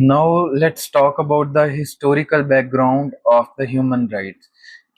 Now let's talk about the historical background of the human rights।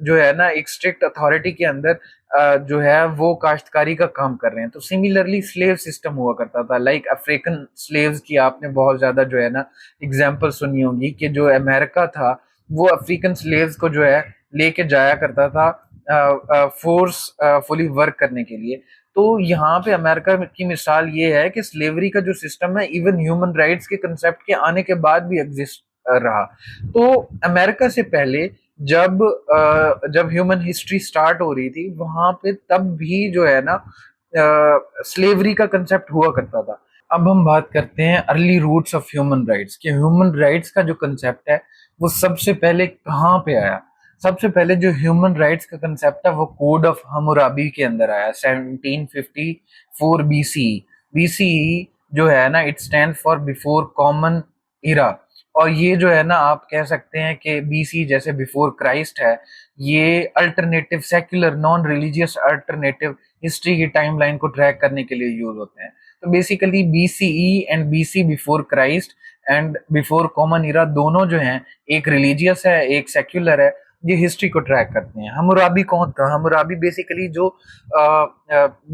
جو ہے نا ایک اسٹرکٹ اتھارٹی کے اندر جو ہے وہ کاشتکاری کا کام کر رہے ہیں. تو سملرلی سلیو سسٹم ہوا کرتا تھا, لائک افریقن سلیوز کی آپ نے بہت زیادہ جو ہے نا اگزامپل سنی ہوگی کہ جو امریکہ تھا وہ افریقن سلیوز کو جو ہے لے کے جایا کرتا تھا فورس فلی ورک کرنے کے لیے. تو یہاں پہ امریکہ کی مثال یہ ہے کہ سلیوری کا جو سسٹم ہے ایون ہیومن رائٹس کے کنسیپٹ کے آنے کے بعد بھی ایگزسٹ رہا. تو امریکہ سے پہلے جب ہیومن ہسٹری سٹارٹ ہو رہی تھی وہاں پہ تب بھی جو ہے نا سلیوری کا کنسیپٹ ہوا کرتا تھا. اب ہم بات کرتے ہیں early roots of human rights کہ ہیومن رائٹس کا جو کنسیپٹ ہے وہ سب سے پہلے کہاں پہ آیا. سب سے پہلے جو ہیومن رائٹس کا کنسیپٹ ہے وہ کوڈ آف ہمورابی کے اندر آیا 1754 بی سی ای جو ہے نا it stand for before common era. اور یہ جو ہے نا آپ کہہ سکتے ہیں کہ بی سی جیسے بیفور کرائسٹ ہے, یہ alternative secular non religious alternative history کی ٹائم لائن کو ٹریک کرنے کے لیے یوز ہوتے ہیں. تو basically B C E and B C before Christ and before common era دونوں جو ہیں, ایک ریلیجیس ہے ایک سیکولر ہے, یہ ہسٹری کو ٹریک کرتے ہیں. ہمورابی کون تھا؟ ہمورابی بیسیکلی جو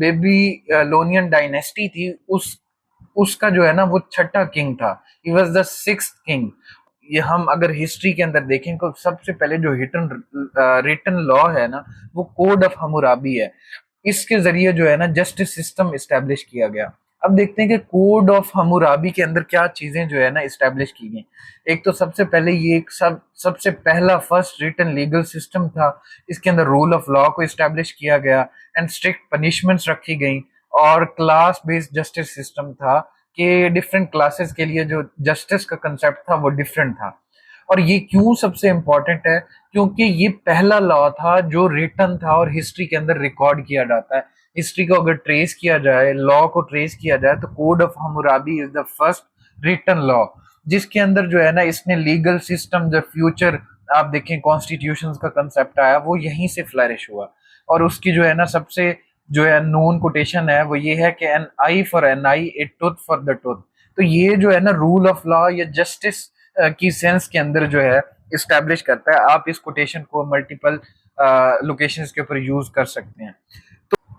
بیبی لونین ڈائنیسٹی تھی اس کا جو ہے نا وہ چھٹا کنگ تھا. He was the sixth king. یہ ہم اگر ہسٹری کے اندر دیکھیں تو سب سے پہلے جو ریٹن لا ہے نا وہ کوڈ آف ہمورابی ہے. اس کے ذریعے جو ہے نا جسٹس سسٹم اسٹیبلش کیا گیا. اب دیکھتے ہیں کہ کوڈ آف ہمورابی کے اندر کیا چیزیں جو ہے نا اسٹیبلش کی گئیں. ایک تو سب سے پہلے یہ ایک سب سے پہلا فرسٹ ریٹن لیگل سسٹم تھا. اس کے اندر رول آف لا کو اسٹیبلش کیا گیا اینڈ اسٹرکٹ پنشمنٹس رکھی گئیں, اور کلاس بیسڈ جسٹس سسٹم تھا کہ ڈفرینٹ کلاسز کے لیے جو جسٹس کا کنسیپٹ تھا وہ ڈفرینٹ تھا. اور یہ کیوں سب سے امپورٹنٹ ہے؟ کیونکہ یہ پہلا لا تھا جو ریٹن تھا اور ہسٹری کے اندر ریکارڈ کیا جاتا ہے. ہسٹری کو اگر ٹریس کیا جائے, لا کو ٹریس کیا جائے, تو code of Hammurabi is the first written law, جس کے اندر جو ہے نا اس نے لیگل سسٹم جو فیوچر آپ دیکھیں کانسٹیٹیوشنز کا کنسیپٹ آیا وہ یہیں سے فلرش ہوا. اور اس کی جو ہے نا سب سے جو ہے نون کوٹیشن ہے وہ یہ ہے کہ an eye for an eye, a tooth for the tooth. تو یہ جو ہے نا رول آف لا یا جسٹس کی سینس کے اندر جو ہے اسٹیبلش کرتا ہے. آپ اس کوٹیشن کو ملٹیپل لوکیشنز کے اوپر یوز کر سکتے ہیں.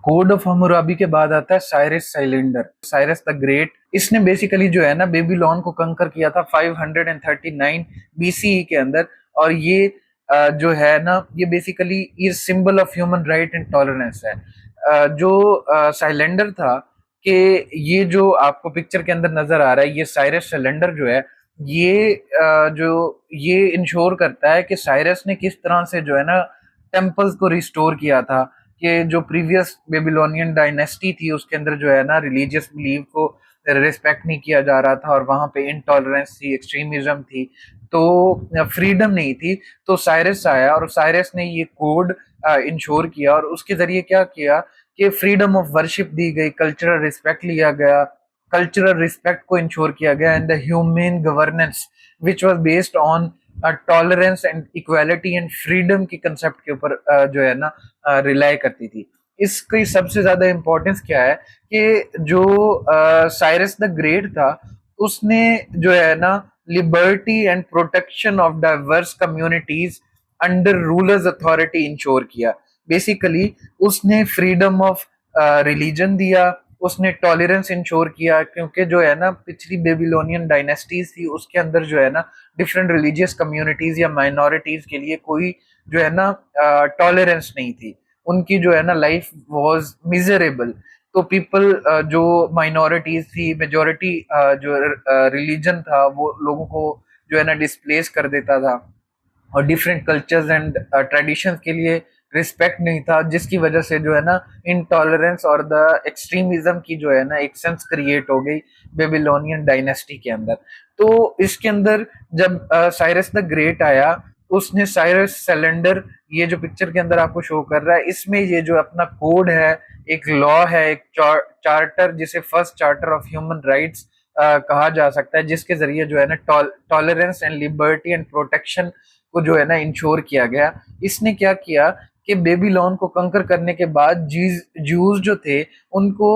کوڈ آف ہمورابی کے بعد آتا ہے سائرس سائلینڈر, سائرس دا گریٹ. اس نے بیسیکلی جو ہے نا بیبیلون کو کنکر کیا تھا 539 بی سی ای کے اندر. اور یہ جو ہے نا یہ بیسیکلی یہ symbol of human right and tolerance ہے. جو سائلینڈر تھا کہ یہ جو آپ کو پکچر کے اندر نظر آ رہا ہے, یہ سائرس سائلینڈر جو ہے یہ انشور کرتا ہے کہ سائرس نے کس طرح سے جو ہے نا ٹیمپلز کو ریسٹور کیا تھا, کہ جو پریویس بیبیلونین ڈائنیسٹی تھی اس کے اندر جو ہے نا ریلیجیس بلیف کو ریسپیکٹ نہیں کیا جا رہا تھا, اور وہاں پہ انٹالرنس تھی, ایکسٹریمزم تھی, تو فریڈم نہیں تھی. تو سائرس آیا اور سائرس نے یہ کوڈ انشور کیا, اور اس کے ذریعے کیا کیا کہ فریڈم آف ورشپ دی گئی, کلچرل ریسپیکٹ لیا گیا, کلچرل ریسپیکٹ کو انشور کیا گیا, and the human governance which was based on tolerance and equality and freedom کے کنسیپٹ کے اوپر جو ہے نا ریلائی کرتی تھی. اس کی سب سے زیادہ امپورٹنس کیا ہے کہ جو سائرس دا گریٹ تھا اس نے جو ہے نا liberty and protection of diverse communities under rulers authority ensure کیا. بیسیکلی اس نے فریڈم آف ریلیجن دیا, اس نے ٹالرنس انشور کیا, کیونکہ جو ہے نا پچھلی بیبیلونین ڈائنیسٹیز تھی اس کے اندر جو ہے نا ڈفرینٹ ریلیجیس کمیونٹیز یا مائنورٹیز کے لیے کوئی جو ہے نا ٹالرنس نہیں تھی, ان کی جو ہے نا لائف واز میزریبل. تو پیپل جو مائنورٹیز تھی, میجورٹی جو ریلیجن تھا وہ لوگوں کو جو ہے نا ڈسپلیس کر دیتا تھا, اور ڈفرینٹ کلچرز اینڈ ٹریڈیشنز کے لیے رسپیکٹ نہیں تھا, جس کی وجہ سے جو ہے نا انٹالرنس اور دا ایکسٹریمزم کی جو ہے نا ایک سینس کریٹ ہو گئی بیبیلونین ڈائنیسٹی کے اندر. تو اس کے اندر جب سائرس دا گریٹ آیا اس نے سائرس سیلنڈر, یہ جو پکچر کے اندر آپ کو شو کر رہا ہے, اس میں یہ جو اپنا کوڈ ہے, ایک لا ہے, ایک چارٹر جسے first charter of human rights کہا جا سکتا ہے, جس کے ذریعے جو ہے نا tolerance and Liberty and protection کو جو ہے نا انشور کیا گیا. اس نے کیا کیا کہ بیبیلون کو کنکر کرنے کے بعد جوز جو تھے ان کو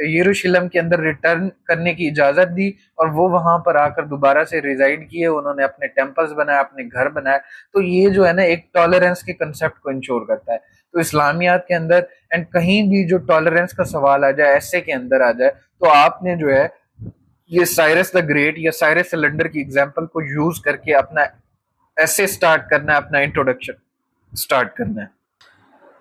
یروشلم کے اندر ریٹرن کرنے کی اجازت دی، اور وہ وہاں پر آ کر دوبارہ سے ریزائڈ کیے، انہوں نے اپنے ٹیمپلز بنائے، اپنے گھر بنائے. تو یہ جو ہے نا ایک ٹالرنس کے کنسیپٹ کو انشور کرتا ہے. تو اسلامیات کے اندر اینڈ کہیں بھی جو ٹالرنس کا سوال آ جائے ایسے کے اندر آ جائے، تو آپ نے جو ہے یہ سائرس دا گریٹ یا سائرس سلنڈر کی ایگزامپل کو یوز کر کے اپنا ایسے سٹارٹ کرنا ہے، اپنا انٹروڈکشن سٹارٹ کرنا ہے.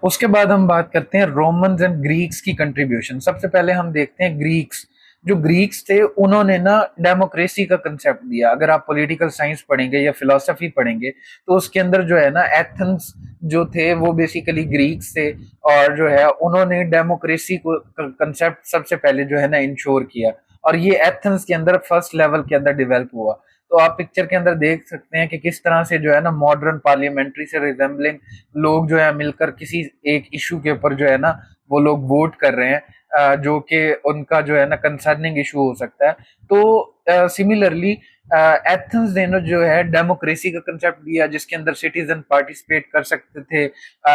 اس کے بعد ہم بات کرتے ہیں رومنز اینڈ گریکس کی کنٹریبیوشن. سب سے پہلے ہم دیکھتے ہیں گریکس. جو گریکس تھے انہوں نے نا ڈیموکریسی کا کنسیپٹ دیا. اگر آپ پولیٹیکل سائنس پڑھیں گے یا فلسفی پڑھیں گے تو اس کے اندر جو ہے نا ایتھنس جو تھے وہ بیسیکلی گریکس تھے، اور جو ہے انہوں نے ڈیموکریسی کو کنسیپٹ سب سے پہلے جو ہے نا انشور کیا، اور یہ ایتھنس کے اندر فرسٹ لیول کے اندر ڈیولپ ہوا. تو آپ پکچر کے اندر دیکھ سکتے ہیں کہ کس طرح سے جو ہے نا ماڈرن پارلیمنٹری سے ریزمبلنگ لوگ جو ہے مل کر کسی ایک ایشو کے اوپر جو ہے نا وہ لوگ ووٹ کر رہے ہیں، جو کہ ان کا جو ہے نا کنسرننگ ایشو ہو سکتا ہے. تو سملرلی ایتھنس نے جو ہے ڈیموکریسی کا کنسیپٹ دیا، جس کے اندر سٹیزن پارٹیسپیٹ کر سکتے تھے،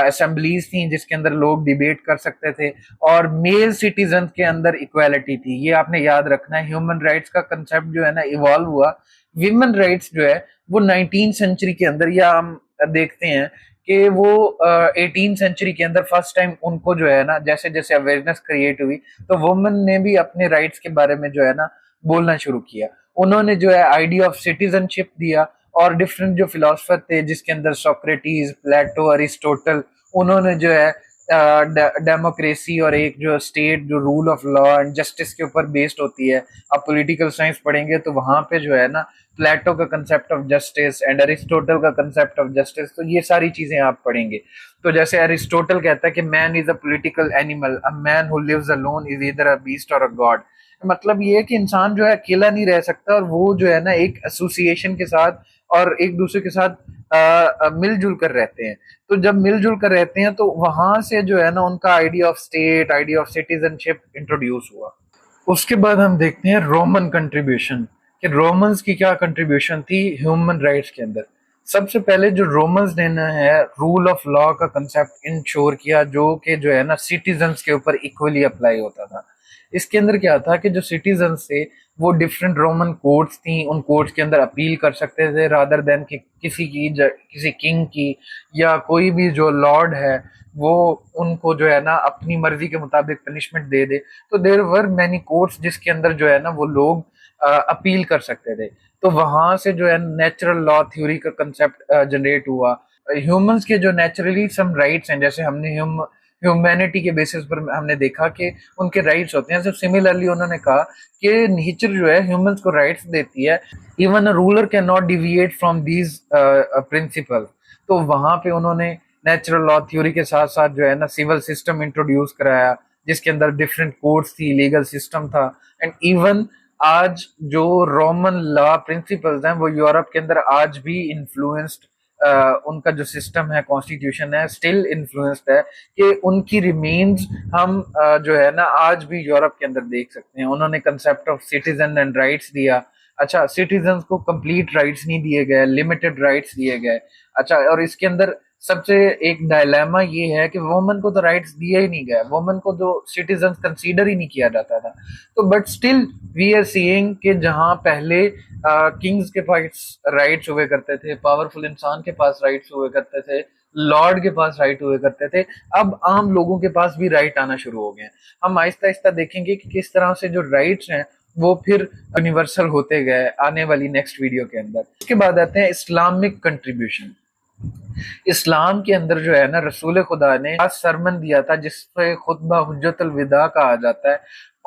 اسمبلیز تھیں جس کے اندر لوگ ڈیبیٹ کر سکتے تھے، اور میل سٹیزن کے اندر ایکویلٹی تھی. یہ آپ نے یاد رکھنا ہے. ہیومن رائٹس کا کنسیپٹ جو ہے نا ایوالو ہوا. ویمن رائٹس جو ہے وہ 19 سینچری کے اندر، یا ہم دیکھتے ہیں کہ وہ 18 سینچری کے اندر فرسٹ ٹائم ان کو جو ہے نا جیسے جیسے اویئرنیس کریٹ ہوئی تو وومن نے بھی اپنے رائٹس کے بارے میں جو ہے نا بولنا شروع کیا. انہوں نے جو ہے آئیڈیا آف سٹیزن شپ دیا، اور ڈفرینٹ جو فلاسفر تھے جس کے اندر سوکریٹیز، پلیٹو، ارسٹوٹل، انہوں نے جو ہے ڈیموکریسی اور ایک جو اسٹیٹ جو rule of law and justice کے اوپر بیسڈ ہوتی ہے. آپ پولیٹیکل سائنس پڑھیں گے تو وہاں پہ جو ہے نا پلیٹو کا concept of justice and Aristotle کا کنسیپٹ آف جسٹس، تو یہ ساری چیزیں آپ پڑھیں گے. تو جیسے ارسٹوٹل کہتا ہے کہ man is a political animal, a man who lives alone is either a beast or a God. مطلب یہ ہے کہ انسان جو ہے اکیلا نہیں رہ سکتا، اور وہ جو ہے نا ایک ایسوسیشن کے ساتھ اور ایک دوسرے کے ساتھ مل جل کر رہتے ہیں. تو جب مل جل کر رہتے ہیں تو وہاں سے جو ہے نا ان کا idea of state, idea of citizen ship introduce ہوا. اس کے بعد ہم دیکھتے ہیں رومن کنٹریبیوشن، کہ رومنز کی کیا کنٹریبیوشن تھی ہیومن رائٹس کے اندر. سب سے پہلے جو رومنز نے ہے رول آف لا کا کنسیپٹ انشور کیا، جو کہ جو ہے نا سٹیزنز کے اوپر ایکولی اپلائی ہوتا تھا. اس کے اندر کیا تھا کہ جو سٹیزنز تھے وہ ڈفرینٹ رومن کورٹس تھیں، ان کورٹس کے اندر اپیل کر سکتے تھے رادر دین کہ کسی کنگ کی یا کوئی بھی جو لارڈ ہے وہ ان کو جو ہے نا اپنی مرضی کے مطابق پنشمنٹ دے دے. تو دیر ور مینی کورٹس جس کے اندر جو ہے نا وہ لوگ اپیل کر سکتے تھے. تو وہاں سے جو ہے نیچرل لا تھیوری کا کنسیپٹ جنریٹ ہوا. ہیومنس کے جو نیچرلی سم رائٹس ہیں، جیسے ہم نے ہیومینٹی کے بیسس پر ہم نے دیکھا کہ ان کے رائٹس ہوتے ہیں. صرف سملرلی انہوں نے کہا کہ نیچر جو ہے ہیومنس کو رائٹس دیتی ہے، even a ruler can not deviate from these principle. تو وہاں پہ انہوں نے نیچرل لا تھیوری کے ساتھ ساتھ جو ہے نا سول سسٹم انٹروڈیوس کرایا، جس کے اندر ڈفرینٹ کورٹس تھی، لیگل سسٹم تھا. اینڈ ایون آج جو رومن لا پرنسپلز ہیں وہ یورپ کے اندر آج بھی انفلوئنسڈ، ان کا جو سسٹم ہے کانسٹیٹیوشن ہے اسٹل انفلوئنسڈ ہے، کہ ان کی ریمینز ہم جو ہے نا آج بھی یورپ کے اندر دیکھ سکتے ہیں. انہوں نے concept of citizen and rights دیا. اچھا، سٹیزنز کو کمپلیٹ رائٹس نہیں دیے گئے، لمیٹڈ رائٹس دیے گئے. اچھا، اور اس کے اندر سب سے ایک ڈائلیما یہ ہے کہ وومن کو تو رائٹس دیا ہی نہیں گیا، وومن کو جو سٹیزنز کنسیڈر ہی نہیں کیا جاتا تھا. تو but still we are seeing کہ جہاں پہلے کنگز کے پاس رائٹس ہوئے کرتے تھے، پاورفل انسان کے پاس رائٹس ہوئے کرتے تھے، لارڈ کے پاس رائٹ ہوئے کرتے تھے، اب عام لوگوں کے پاس بھی رائٹ آنا شروع ہو گئے ہیں. ہم آہستہ آہستہ دیکھیں گے کہ کس طرح سے جو رائٹس ہیں وہ پھر یونیورسل ہوتے گئے آنے والی نیکسٹ ویڈیو کے اندر. اس کے بعد آتے ہیں اسلامک کنٹریبیوشن. اسلام کے اندر جو ہے نا رسول خدا نے سرمن دیا تھا جس پہ خطبہ حجت الوداع کہا جاتا ہے،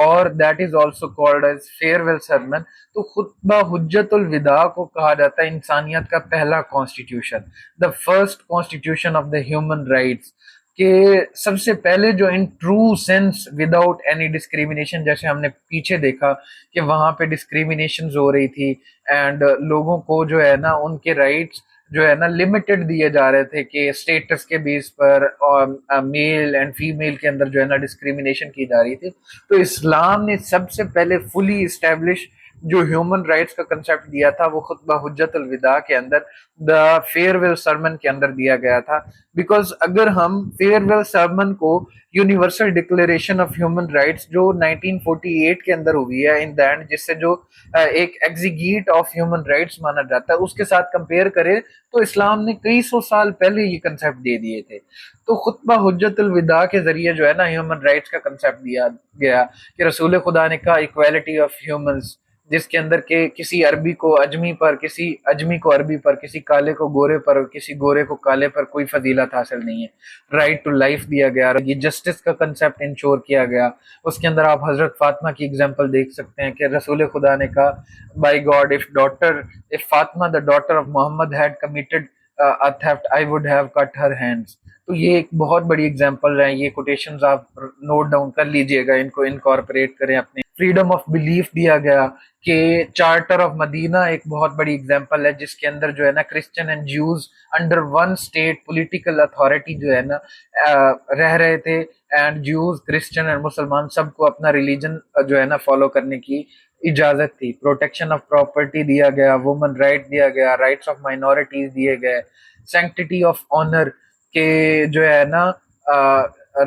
اور that is also called as farewell sermon. تو خطبہ حجت الوداع کو کہا جاتا ہے انسانیت کا پہلا constitution, the first constitution of the human rights, کہ سب سے پہلے جو in true sense without any discrimination, جیسے ہم نے پیچھے دیکھا کہ وہاں پہ ڈسکریمنیشنز ہو رہی تھی اینڈ لوگوں کو جو ہے نا ان کے رائٹس جو ہے نا لمیٹڈ دیے جا رہے تھے، کہ اسٹیٹس کے بیس پر اور میل اینڈ فیمیل کے اندر جو ہے نا ڈسکریمنیشن کی جا رہی تھی. تو اسلام نے سب سے پہلے فلی اسٹیبلش جو ہیومن رائٹس کا کنسیپٹ دیا تھا وہ خطبہ حجت الوداع کے اندر، دا فیئر ویل سرمن کے اندر دیا گیا تھا. بیکاز اگر ہم فیئر ویل سرمن کو universal declaration of human rights جو 1948 کے اندر ہوئی ہے ان دا اینڈ، جس سے جو ایک ایگزیگیٹ آف ہیومن رائٹس مانا جاتا ہے، اس کے ساتھ کمپیئر کرے تو اسلام نے کئی سو سال پہلے یہ کنسیپٹ دے دیے تھے. تو خطبہ حجت الوداع کے ذریعے جو ہے نا ہیومن رائٹس کا کنسیپٹ دیا گیا کہ رسول خدا نے کہا ایکویلٹی آف ہیومنز، جس کے اندر کہ کسی عربی کو اجمی پر، کسی اجمی کو عربی پر، کسی کالے کو گورے پر اور کسی گورے کو کالے پر کوئی فضیلت حاصل نہیں ہے. رائٹ ٹو لائف دیا گیا، یہ جسٹس کا کنسیپٹ انشور کیا گیا. اس کے اندر آپ حضرت فاطمہ کی اگزامپل دیکھ سکتے ہیں کہ رسول خدا نے کہا by God if Fatima the daughter of Muhammad had committed a theft I would have cut her hands. تو یہ ایک بہت بڑی ایگزامپل ہے. یہ کوٹیشنز آپ نوٹ ڈاؤن کر لیجئے گا، ان کو انکارپوریٹ کریں اپنے. فریڈم آف بلیف دیا گیا کہ چارٹر آف مدینہ ایک بہت بڑی ایگزامپل ہے، جس کے اندر جو ہے نا Christian and Jews under one state political authority جو ہے نا رہ رہے تھے، اینڈ جیوز کرسچن اینڈ مسلمان سب کو اپنا ریلیجن جو ہے نا فالو کرنے کی اجازت تھی. پروٹیکشن آف پراپرٹی دیا گیا، وومن رائٹ دیا گیا، رائٹس آف مائنورٹیز دیے گئے، سینکٹیٹی آف آنر کہ جو ہے نا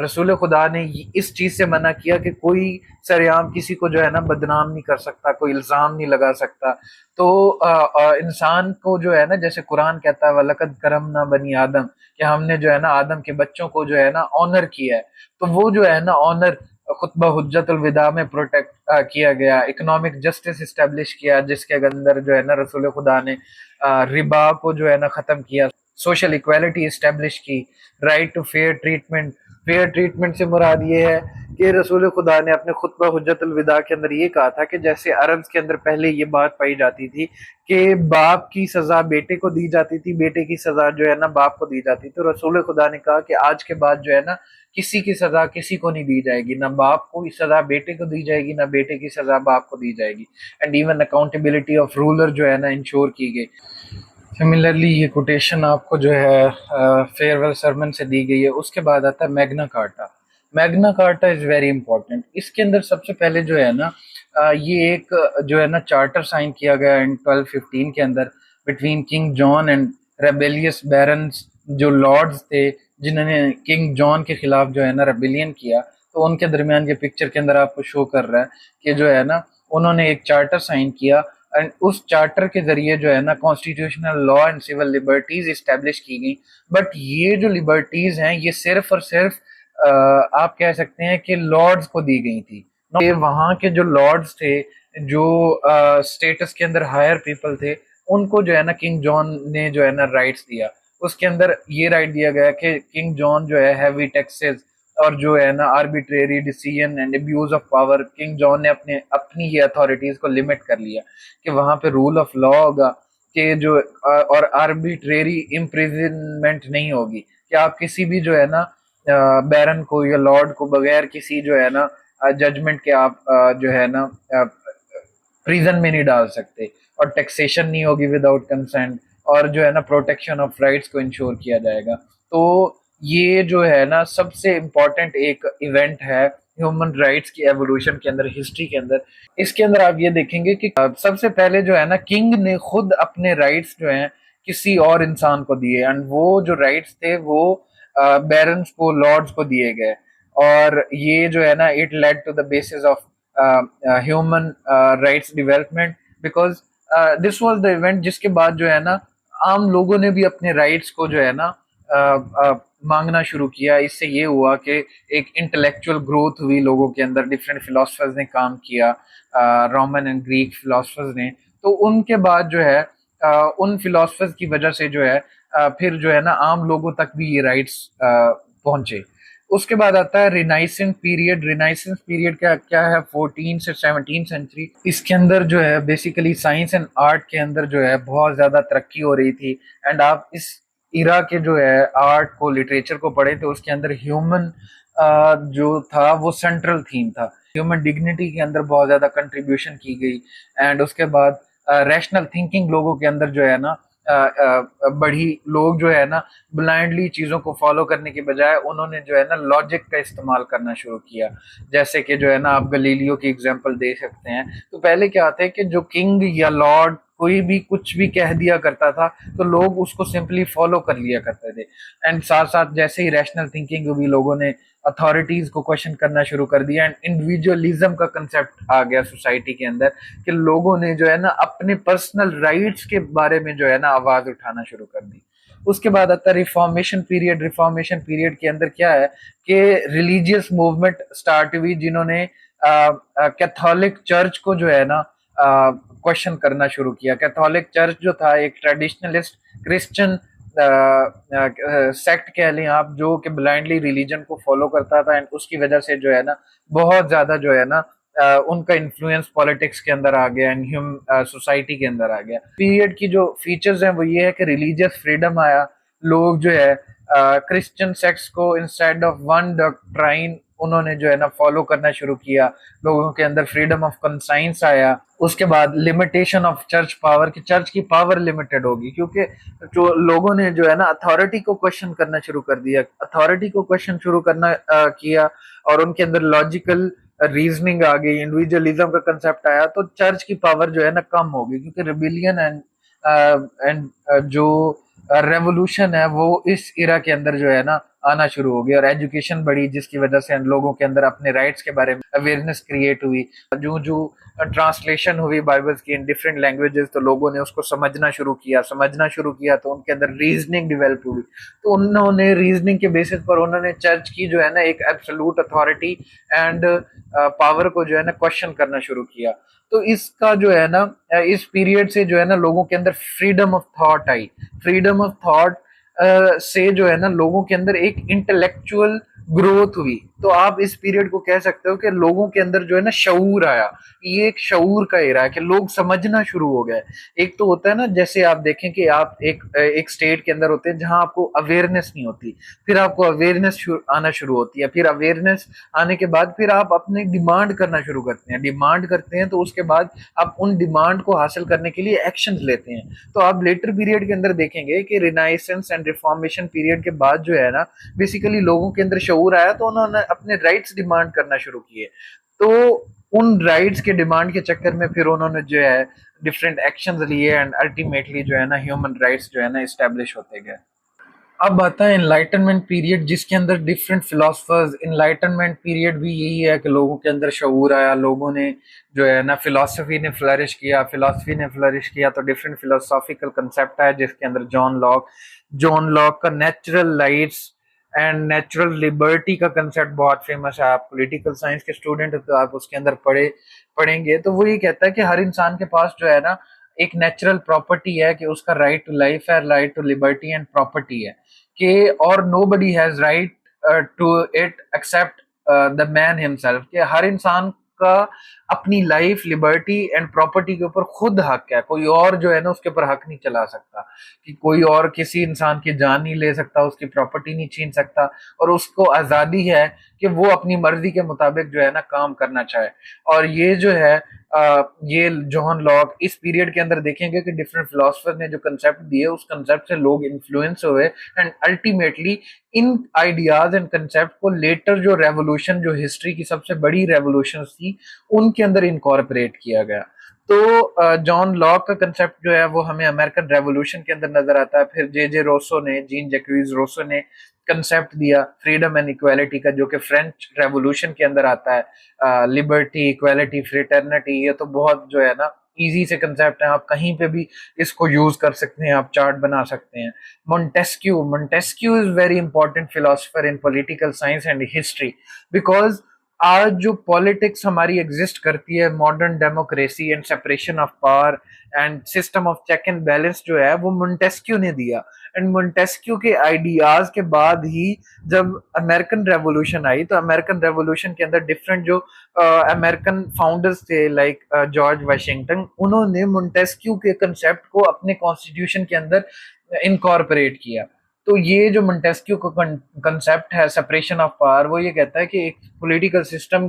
رسول خدا نے اس چیز سے منع کیا کہ کوئی سریعام کسی کو جو ہے نا بدنام نہیں کر سکتا، کوئی الزام نہیں لگا سکتا. تو انسان کو جو ہے نا جیسے قرآن کہتا ہے وَلَقَدْ كَرَمْنَا بَنِي آدم، کہ ہم نے جو ہے نا آدم کے بچوں کو جو ہے نا آنر کیا ہے. تو وہ جو ہے نا آنر خطبہ حجت الوداع میں پروٹیکٹ کیا گیا. اکنامک جسٹس اسٹیبلش کیا، جس کے اندر جو ہے نا رسول خدا نے ربا کو جو ہے نا ختم کیا. سوشل ایکویلٹی اسٹیبلش کی. Right to fair treatment. Fair treatment سے مراد یہ ہے کہ رسول خدا نے اپنے خطبہ حجت الوداع کے اندر یہ کہا تھا کہ جیسے عربز کے اندر پہلے یہ بات پائی جاتی تھی کہ باپ کی سزا بیٹے کو دی جاتی تھی، بیٹے کی سزا جو ہے نا باپ کو دی جاتی تھی، تو رسول خدا نے کہا کہ آج کے بعد جو ہے نا کسی کی سزا کسی کو نہیں دی جائے گی، نہ باپ کو سزا بیٹے کو دی جائے گی، نہ بیٹے کی سزا باپ کو دی جائے گی. And even accountability of ruler جو ہے نا انشور کی گئی. سملرلی یہ کوٹیشن آپ کو جو ہے فیئر ویل سرمن سے دی گئی ہے. اس کے بعد آتا ہے میگنا کارٹا. میگنا کارٹا از ویری امپورٹنٹ. اس کے اندر سب سے پہلے جو ہے نا یہ ایک جو ہے نا چارٹر سائن کیا گیا ان 1215 کے اندر between king John and rebellious barons, جو لارڈز تھے جنہوں نے کنگ جان کے خلاف جو ہے نا ریبیلین کیا. تو ان کے درمیان یہ پکچر کے اندر آپ کو شو کر رہا ہے کہ جو ہے نا انہوں نے ایک چارٹر سائن کیا، اینڈ اس چارٹر کے ذریعے جو ہے نا constitutional law and civil liberties establish کی گئی. بٹ یہ جو لبرٹیز ہیں یہ صرف اور صرف آپ کہہ سکتے ہیں کہ لارڈز کو دی گئی تھی. وہاں کے جو لارڈز تھے، جو اسٹیٹس کے اندر ہائر پیپل تھے، ان کو جو ہے نا کنگ جان نے جو ہے نا رائٹس دیا. اس کے اندر یہ رائٹ دیا گیا کہ کنگ جان جو ہے ہیوی ٹیکسز اور جو ہے نا arbitrary decision and abuse of power, king John نے اپنی یہ اتھارٹیز کو لمٹ کر لیا کہ وہاں پہ رول آف لا ہوگا کہ جو اور آربیٹریری امپریزنمنٹ نہیں ہوگی کہ آپ کسی بھی جو ہے نا بیرن کو یا لارڈ کو بغیر کسی جو ہے نا ججمنٹ کے آپ جو ہے نا پریزن میں نہیں ڈال سکتے، اور ٹیکسیشن نہیں ہوگی وداؤٹ کنسینٹ، اور جو ہے نا پروٹیکشن آف رائٹس کو انشور کیا جائے گا. تو یہ جو ہے نا سب سے امپورٹنٹ ایک ایونٹ ہے ہیومن رائٹس کی ایوولوشن کے اندر، ہسٹری کے اندر. اس کے اندر آپ یہ دیکھیں گے کہ سب سے پہلے جو ہے نا کنگ نے خود اپنے رائٹس جو ہیں کسی اور انسان کو دیے، اینڈ وہ جو رائٹس تھے وہ بیرنز کو، لارڈز کو دیے گئے. اور یہ جو ہے نا it lead to the basis of human rights development, because this was the event جس کے بعد جو ہے نا عام لوگوں نے بھی اپنے رائٹس کو جو ہے نا مانگنا شروع کیا. اس سے یہ ہوا کہ ایک انٹلیکچوئل گروتھ ہوئی لوگوں کے اندر. ڈفرینٹ فلاسفرز نے کام کیا، رومن اینڈ گریک فلاسفرز نے. تو ان کے بعد جو ہے ان فلاسفرز کی وجہ سے جو ہے پھر جو ہے نا عام لوگوں تک بھی یہ رائٹس پہنچے. اس کے بعد آتا ہے رینائسنس پیریڈ. رینائسنس پیریڈ کیا ہے 14 سے 17 سینچری. اس کے اندر جو ہے بیسیکلی سائنس اینڈ آرٹ کے اندر جو ہے بہت زیادہ ترقی ہو رہی تھی. اینڈ آپ اس ایرا کے جو ہے آرٹ کو، لٹریچر کو پڑھیں تو اس کے اندر ہیومن جو تھا وہ سینٹرل تھیم تھا. ہیومن ڈگنیٹی کے اندر بہت زیادہ کنٹریبیوشن کی گئی. اینڈ اس کے بعد ریشنل تھنکنگ لوگوں کے اندر جو ہے نا بڑھی، لوگ جو ہے نا بلائنڈلی چیزوں کو فالو کرنے کے بجائے انہوں نے جو ہے نا لاجک کا استعمال کرنا شروع کیا. جیسے کہ جو ہے نا آپ گلیلیو کی اگزامپل دے سکتے ہیں. تو پہلے کیا ہوتا ہے کہ جو کنگ یا لارڈ کوئی بھی کچھ بھی کہہ دیا کرتا تھا تو لوگ اس کو سمپلی فالو کر لیا کرتے تھے. اینڈ ساتھ ساتھ جیسے ہی ریشنل تھنکنگ بھی لوگوں نے اتھارٹیز کو کوشچن کرنا شروع کر دیا اینڈ انڈیویجولزم کا کنسیپٹ آ گیا سوسائٹی کے اندر کہ لوگوں نے جو ہے نا اپنے پرسنل رائٹس کے بارے میں جو ہے نا آواز اٹھانا شروع کر دی. اس کے بعد آتا ہے ریفارمیشن پیریڈ. ریفارمیشن پیریڈ کے اندر کیا ہے کہ ریلیجیس موومنٹ سٹارٹ ہوئی جنہوں نے کیتھولک چرچ کو جو ہے نا کوشچن کرنا شروع کیا. کیتھولک چرچ جو تھا ایک ٹریڈیشنلسٹ کرسچن سیکٹ کہہ لیں آپ، جو کہ بلائنڈلی ریلیجن کو فالو کرتا تھا، اینڈ اس کی وجہ سے جو ہے نا بہت زیادہ جو ہے نا ان کا انفلوئنس پالیٹکس کے اندر آ گیا اینڈ سوسائٹی کے اندر آ گیا. پیریڈ کی جو فیچرز ہیں وہ یہ ہے کہ ریلیجیس فریڈم آیا. لوگ جو ہے کرسچن سیکٹس کو انسٹیڈ آف ون ڈاکٹرائن انہوں نے جو ہے نا فالو کرنا شروع کیا. لوگوں کے اندر فریڈم آف کنسائنس آیا. اس کے بعد لمیٹیشن آف چرچ پاور، کہ چرچ کی پاور لمیٹڈ ہوگی، کیونکہ جو لوگوں نے جو ہے نا اتھارٹی کو کوشچن کرنا شروع کر دیا. اتھارٹی کو کوشچن شروع کرنا کیا اور ان کے اندر لاجیکل ریزننگ آ گئی، انڈیویجولزم کا کنسیپٹ آیا، تو چرچ کی پاور جو ہے نا کم ہوگی، کیونکہ ریبیلین اینڈ جو ریولوشن ہے وہ اس ایرا کے اندر جو ہے نا آنا شروع ہو گئی. اور ایجوکیشن بڑھی جس کی وجہ سے لوگوں کے اندر اپنے رائٹس کے بارے میں اویئرنیس کریٹ ہوئی. جو ٹرانسلیشن ہوئی بائبلز کی ان ڈفرینٹ لینگویجز تو لوگوں نے اس کو سمجھنا شروع کیا تو ان کے اندر ریزننگ ڈیولپ ہوئی. تو انہوں نے ریزننگ کے بیسس پر انہوں نے چرچ کی جو ہے نا ایک ایبسولوٹ اتھارٹی اینڈ پاور کو جو ہے نا کوشچن کرنا شروع کیا. تو اس کا جو ہے نا اس پیریڈ سے جو ہے نا لوگوں کے اندر فریڈم آف تھاٹ آئی. فریڈم آف تھاٹ سے جو ہے نا لوگوں کے اندر ایک انٹلیکچوئل گروتھ ہوئی. تو آپ اس پیریڈ کو کہہ سکتے ہو کہ لوگوں کے اندر جو ہے نا شعور آیا. یہ ایک شعور کا ایرا ہے کہ لوگ سمجھنا شروع ہو گئے. ایک تو ہوتا ہے نا جیسے آپ دیکھیں کہ آپ ایک سٹیٹ کے اندر ہوتے ہیں جہاں آپ کو اویئرنیس نہیں ہوتی، پھر آپ کو اویئرنیس آنا شروع ہوتی ہے، پھر اویئرنیس آنے کے بعد پھر آپ اپنے ڈیمانڈ کرنا شروع کرتے ہیں. ڈیمانڈ کرتے ہیں تو اس کے بعد آپ ان ڈیمانڈ کو حاصل کرنے کے لیے ایکشنز لیتے ہیں. تو آپ لیٹر پیریڈ کے اندر دیکھیں گے کہ رینائسنس اینڈ ریفارمیشن پیریڈ کے بعد جو ہے نا بیسیکلی لوگوں کے اندر شعور آیا تو انہوں نے اپنے رائٹس ڈیمانڈ کرنا شروع کیے. تو ان رائٹس کے ڈیمانڈ کے چکر میں پھر انہوں نے جو ہے ڈفرینٹ ایکشنز لیے اینڈ الٹیمیٹلی جو ہے نا ہیومن رائٹس جو ہے نا اسٹیبلش ہوتے گئے. اب آتا ہے انلائٹنمنٹ پیریڈ جس کے اندر ڈفرینٹ فلاسفرز. انلائٹنمنٹ پیریڈ بھی یہی ہے کہ لوگوں کے اندر شعور آیا، لوگوں نے جو ہے نا فلاسفی نے فلرش کیا تو ڈفرینٹ فلاسافیکل کنسیپٹ ہے جس کے اندر جان لاک کا natural rights and natural Liberty کا کنسیپٹ بہت فیمس ہے. آپ پولیٹیکل سائنس کے اسٹوڈنٹ تو آپ اس کے اندر پڑھیں گے تو وہ یہ کہتا ہے کہ ہر انسان کے پاس جو ہے نا ایک نیچرل پراپرٹی ہے کہ اس کا رائٹ ٹو لائف ہے، right to liberty and property ہے کہ اور nobody has right to it except the man himself, کہ ہر انسان کا اپنی لائف، لبرٹی اینڈ پراپرٹی کے اوپر خود حق ہے. کوئی اور جو ہے نا اس کے اوپر حق نہیں چلا سکتا، کہ کوئی اور کسی انسان کی جان نہیں لے سکتا، اس کی پراپرٹی نہیں چھین سکتا، اور اس کو آزادی ہے کہ وہ اپنی مرضی کے مطابق جو ہے نا کام کرنا چاہے. اور یہ جو ہے یہ جان لاک اس پیریڈ کے اندر دیکھیں گے کہ ڈفرینٹ فلاسفر نے جو کنسیپٹ دیے اس کنسیپٹ سے لوگ انفلوئنس ہوئے and ultimately in ideas and concept کو لیٹر جو ریولوشن، جو ہسٹری کی سب سے بڑی ریولوشنز تھی، ان کے اندر انکارپوریٹ کیا گیا. تو جان لاک کا کنسیپٹ جو ہے وہ ہمیں امریکن ریولوشن کے اندر نظر آتا ہے. پھر جین جیکویز روسو نے کنسیپٹ دیا فریڈم اینڈ ایکویلٹی کا، جو کہ فرینچ ریولوشن کے اندر آتا ہے. لبرٹی، ایکویلٹی، فریٹرنٹی، یہ تو بہت جو ہے نا ایزی سے کنسیپٹ ہیں، آپ کہیں پہ بھی اس کو یوز کر سکتے ہیں، آپ چارٹ بنا سکتے ہیں. Montesquieu is very important philosopher in political science and history, because آج جو پالیٹکس ہماری ایگزسٹ کرتی ہے، modern democracy and separation of power and system of check and balance جو ہے وہ مونٹیسکیو نے دیا. اینڈ مونٹیسکیو کے آئیڈیاز کے بعد ہی جب امریکن ریولوشن آئی تو امریکن ریولوشن کے اندر ڈفرینٹ جو امریکن فاؤنڈرز تھے لائک جارج واشنگٹن، انہوں نے مونٹیسکیو کے کنسیپٹ کو اپنے کانسٹیٹیوشن کے اندر انکارپوریٹ کیا. تو یہ جو مونٹیسکیو کا کنسیپٹ ہے سپریشن آف پاور، وہ یہ کہتا ہے کہ ایک پولیٹیکل سسٹم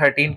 13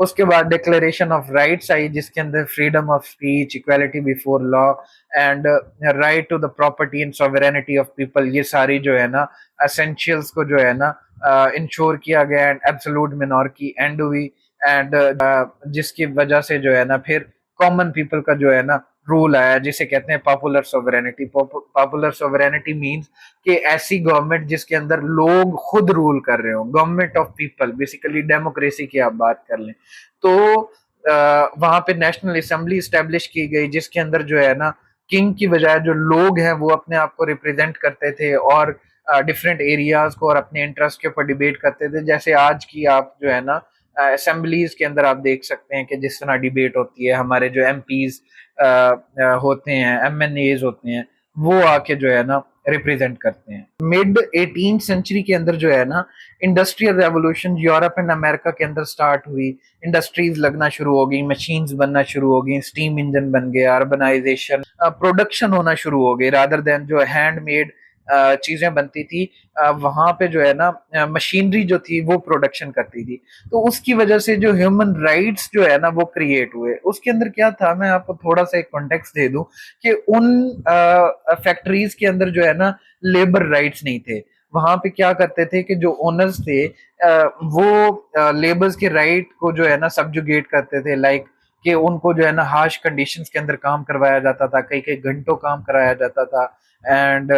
اس کے بعد ڈکلیریشن آف رائٹس آئی جس کے اندر freedom of speech, equality before law and right to the property and sovereignty of people, یہ ساری جو ہے نا اسینشیلس کو جو ہے نا انشور کیا گیا، اینڈ ایبسولوٹ منارکی اینڈ ہوئی، اینڈ جس کی وجہ سے جو ہے نا پھر کامن پیپل کا جو ہے نا رول آیا جسے کہتے ہیں popular sovereignty. Popular sovereignty means کہ ایسی گورنمنٹ جس کے اندر لوگ خود رول کر رہے ہوں، government of people, basically democracy کی آپ بات کر لیں تو وہاں پہ نیشنل اسمبلی اسٹیبلش کی گئی جس کے اندر جو ہے نا کنگ کی بجائے جو لوگ ہیں وہ اپنے آپ کو ریپرزینٹ کرتے تھے اور ڈفرینٹ ایریاز کو اور اپنے انٹرسٹ کے اوپر ڈیبیٹ کرتے تھے، جیسے آج کی آپ جو ہے نا اسمبلیز کے اندر آپ دیکھ سکتے ہیں کہ جس طرح ڈیبیٹ ہوتی ہے، ہمارے جو ایم پیز ہوتے ہیں، ایم این ایز ہوتے ہیں، وہ آ کے جو ہے نا ریپرزینٹ کرتے ہیں۔ مڈ 18 سینچری کے اندر جو ہے نا انڈسٹریل ریولوشن یورپ اینڈ امریکہ کے اندر سٹارٹ ہوئی، انڈسٹریز لگنا شروع ہو گئی، مشینز بننا شروع ہو گئی، سٹیم انجن بن گیا، اربنائزیشن، پروڈکشن ہونا شروع ہو گئی، رادر دین جو ہینڈ میڈ چیزیں بنتی تھی وہاں پہ جو ہے نا مشینری جو تھی وہ پروڈکشن کرتی تھی، تو اس کی وجہ سے جو ہیومن رائٹس جو ہے نا وہ کریٹ ہوئے۔ اس کے اندر کیا تھا، میں آپ کو تھوڑا سا ایک کانٹیکسٹ دے دوں کہ ان فیکٹریز کے اندر جو ہے نا لیبر رائٹس نہیں تھے، وہاں پہ کیا کرتے تھے کہ جو اونرز تھے وہ لیبرز کے رائٹ کو جو ہے نا سبجوگیٹ کرتے تھے، لائک کہ ان کو جو ہے نا ہارش کنڈیشنز کے اندر کام کروایا جاتا تھا، کئی کئی گھنٹوں کام کرایا جاتا تھا، اینڈ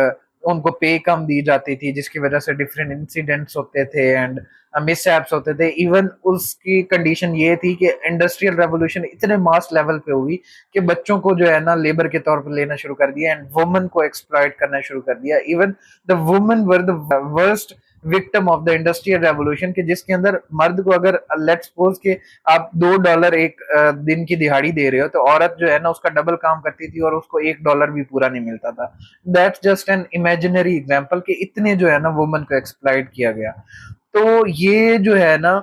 ان کو پے کم دی جاتی تھی جس کی وجہ سے ڈفرینٹ انسیڈنٹس ہوتے تھے اینڈ مس ایپس ہوتے تھے۔ ایون اس کی کنڈیشن یہ تھی کہ انڈسٹریل ریولوشن اتنے ماس لیول پہ ہوئی کہ بچوں کو جو ہے نا لیبر کے طور پر لینا شروع کر دیا اینڈ وومن کو ایکسپلائٹ کرنا شروع کر دیا۔ Even the woman were the worst victim of the industrial revolution, کہ جس کے اندر مرد کو اگر لیٹ سپوز کہ آپ $2 ایک دن کی دہاڑی دے رہے ہو تو عورت جو ہے نا اس کا ڈبل کام کرتی تھی اور اس کو $1 بھی پورا نہیں ملتا تھا۔ That's just an imaginary example کہ اتنے جو ہے نا وومن کو ایکسپلائٹ کیا گیا۔ تو یہ جو ہے نا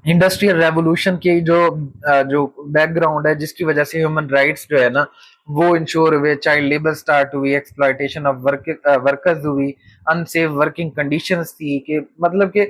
انڈسٹریل ریولوشن کی جو بیک گراؤنڈ ہے جس کی وجہ سے ہیومن رائٹس جو ہے نا وہ انشور ہوئے، چائلڈ لیبر سٹارٹ ہوئی، ایکسپلائٹیشن آف ورکرز ہوئی، انسیف ورکنگ کنڈیشنز تھی کہ مطلب کہ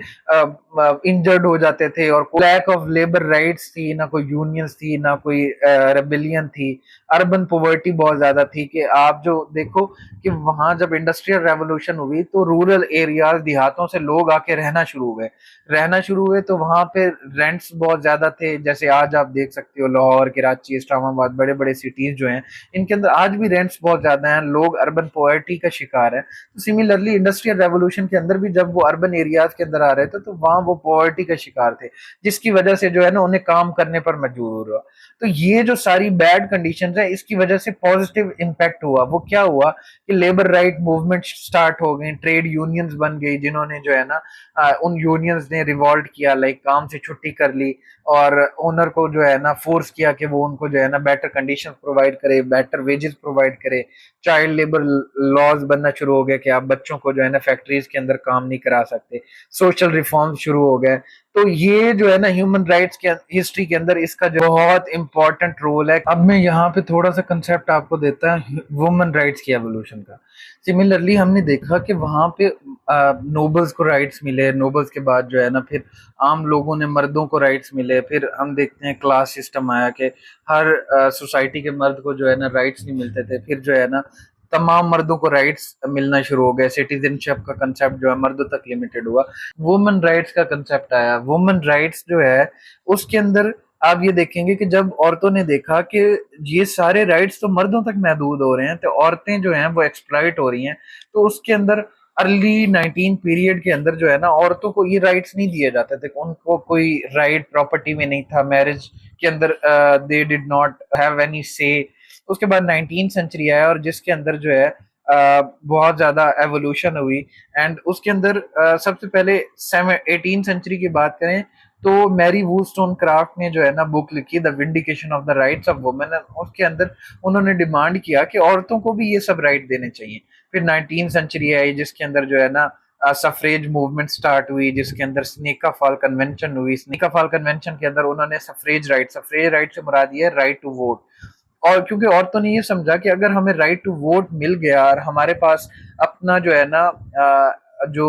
انجرڈ ہو جاتے تھے، اور لیک آف لیبر رائٹس تھی، نہ کوئی یونینز تھی، نہ کوئی ریبیلین تھی، اربن پوورٹی بہت زیادہ تھی کہ آپ جو دیکھو کہ وہاں جب انڈسٹریل ریولوشن ہوئی تو رورل ایریاز، دیہاتوں سے لوگ آ کے رہنا شروع ہوئے تو وہاں پہ رینٹس بہت زیادہ تھے، جیسے آج آپ دیکھ سکتے ہو لاہور، کراچی، اسلام آباد، بڑے بڑے سٹیز جو ہیں ان کے اندر آج بھی رینٹس بہت زیادہ ہیں، لوگ اربن پوورٹی کا شکار ہیں۔ تو سملرلی انڈسٹریل ریولوشن کے اندر بھی جب وہ اربن ایریاز کے اندر آ رہے تھے تو وہاں وہ پوورٹی کا شکار تھے جس کی وجہ سے جو ہے نا انہیں کام کرنے پر مجبور ہوا۔ تو یہ جو ساری بیڈ کنڈیشنز ہیں اس کی وجہ سے پازیٹیو امپیکٹ ہوا، وہ کیا ہوا کہ لیبر رائٹ موومنٹ سٹارٹ ہو گئی، ٹریڈ یونینز بن گئی جنہوں نے جو ہے نا ان یونینز نے ریوالٹ کیا، لائک کام سے چھٹی کر لی اور اونر کو جو ہے نا فورس کیا کہ وہ ان کو جو ہے نا بیٹر کنڈیشن پرووائڈ کرے، بیٹر ویجز پرووائڈ کرے، چائلڈ لیبر لاز بننا شروع ہو گئے کہ آپ بچوں کو جو ہے نا فیکٹریز کے اندر کام نہیں کرا سکتے، سوشل ریفارم شروع ہو گئے۔ تو یہ جو ہے نا ہیومن رائٹس کے ہسٹری کے اندر اس کا جو بہت امپورٹنٹ رول ہے۔ اب میں یہاں پہ تھوڑا سا کنسیپٹ آپ کو دیتا ہے وومن رائٹس کی ایوولوشن کا۔ سملرلی ہم نے دیکھا کہ وہاں پہ نوبلز کو رائٹس ملے، نوبلز کے بعد جو ہے نا پھر عام لوگوں نے، مردوں کو رائٹس ملے، پھر ہم دیکھتے ہیں کلاس سسٹم آیا کہ ہر سوسائٹی کے مرد کو جو ہے نا رائٹس نہیں ملتے تھے، پھر جو ہے نا تمام مردوں کو رائٹس ملنا شروع ہو گئے، سٹیزن شپ کا کنسیپٹ جو ہے مردوں تک لمیٹڈ ہوا، وومن رائٹس کا کنسیپٹ آیا۔ وومن رائٹس جو ہے اس کے اندر آپ یہ دیکھیں گے کہ جب عورتوں نے دیکھا کہ یہ سارے رائٹس تو مردوں تک محدود ہو رہے ہیں تو عورتیں جو ہیں وہ ایکسپلائٹ ہو رہی ہیں، تو اس کے اندر ارلی 19 پیریڈ کے اندر جو ہے نا عورتوں کو یہ رائٹس نہیں دیے جاتے تھے، ان کو کوئی رائٹ پراپرٹی میں نہیں تھا، میرج کے اندر دے ڈڈ ناٹ ہیو اینی سے۔ اس کے بعد 19 سینچری آیا اور جس کے اندر جو ہے بہت زیادہ ایوولوشن ہوئی، اینڈ اس کے اندر سب سے پہلے 18 سینچری کی بات کریں تو میری وولسٹون کرافٹ نے جو ہے نا بک لکھی the vindication of the rights of woman, اس کے اندر انہوں نے ڈیمانڈ کیا کہ عورتوں کو بھی یہ سب رائٹ دینے چاہیے۔ پھر 19 سینچری آئی جس کے اندر جو ہے نا سفریج موومنٹ سٹارٹ ہوئی، جس کے اندر سنیکا فال کنونشن ہوئی۔ سنیکا فال کنونشن کے اندر انہوں نے سفریج رائٹ سے مراد یہ رائٹ ٹو ووٹ، اور کیونکہ عورتوں نے یہ سمجھا کہ اگر ہمیں رائٹ ٹو ووٹ مل گیا اور ہمارے پاس اپنا جو ہے نا جو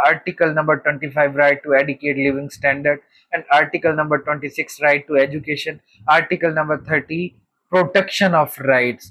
article number 25 right to adequate living standard, and article number 26 right to education, article number 30 protection of rights।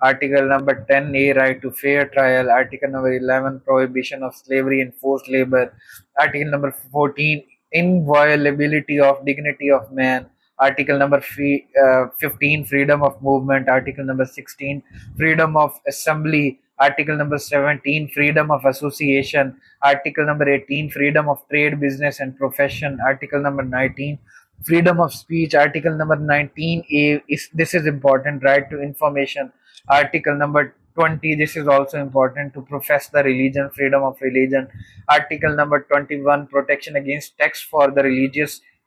Article number 10A right to fair trial, Article number 11 prohibition of slavery and forced labor, Article number 14 inviolability of dignity of man, Article number 15, freedom of movement. Article number 16, freedom of assembly. Article number 17, freedom of association. Article number 18, freedom of trade, business, and profession. Article number 19, freedom of speech. Article number 19A is, this is important, right to information. Article number 20, this is also important, to profess the religion, freedom of religion. Article number 21, protection against tax for the religious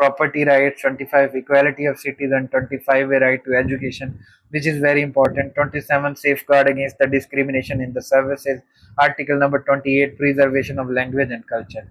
property rights. 25, equality of citizen. 25, a right to education, which is very important. 27, safeguard against the discrimination in the services. Article number 28, preservation of language and culture.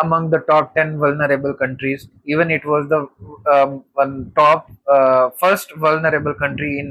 among the top 10 vulnerable countries. Even it was the first vulnerable country in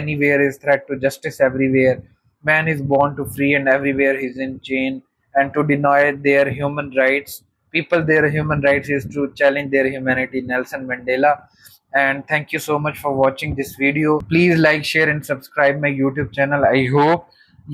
anywhere is threat to justice everywhere. Man is born to free and everywhere he's in chain, and to deny their human rights, people their human rights is to challenge their humanity. Nelson Mandela. And thank you so much for watching this video. Please like, share and subscribe my YouTube channel. I hope